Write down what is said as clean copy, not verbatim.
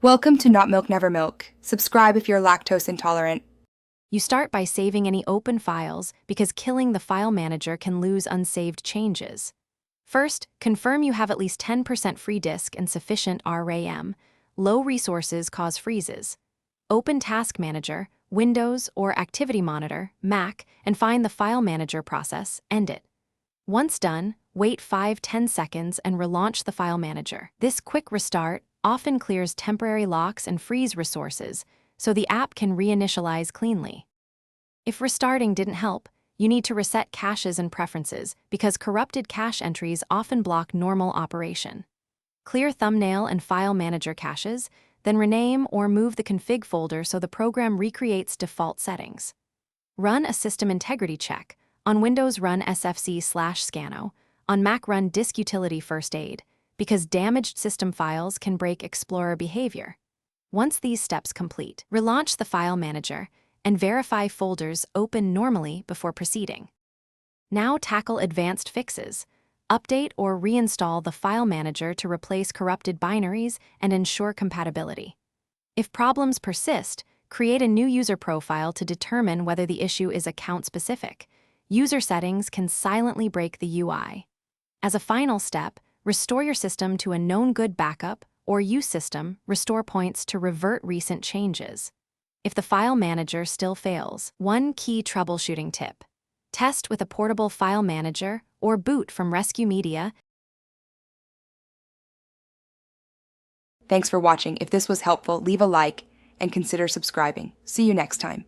Welcome to Not Milk Never Milk. Subscribe if you're lactose intolerant. You start by saving any open files because killing the file manager can lose unsaved changes. First, confirm you have at least 10% free disk and sufficient RAM. Low resources cause freezes. Open Task Manager, Windows, or Activity Monitor, Mac, and find the file manager process, end it. Once done, wait 5-10 seconds and relaunch the file manager. This quick restart often clears temporary locks and freeze resources, so the app can reinitialize cleanly. If restarting didn't help, you need to reset caches and preferences because corrupted cache entries often block normal operation. Clear thumbnail and file manager caches, then rename or move the config folder so the program recreates default settings. Run a system integrity check. On Windows, run sfc/scano. On Mac, run disk utility first aid, because damaged system files can break Explorer behavior. Once these steps complete, relaunch the file manager and verify folders open normally before proceeding. Now tackle advanced fixes. Update or reinstall the file manager to replace corrupted binaries and ensure compatibility. If problems persist, create a new user profile to determine whether the issue is account-specific. User settings can silently break the UI. As a final step, restore your system to a known good backup or use system restore points to revert recent changes. If the file manager still fails, one key troubleshooting tip: test with a portable file manager or boot from Rescue Media. Thanks for watching. If this was helpful, leave a like and consider subscribing. See you next time.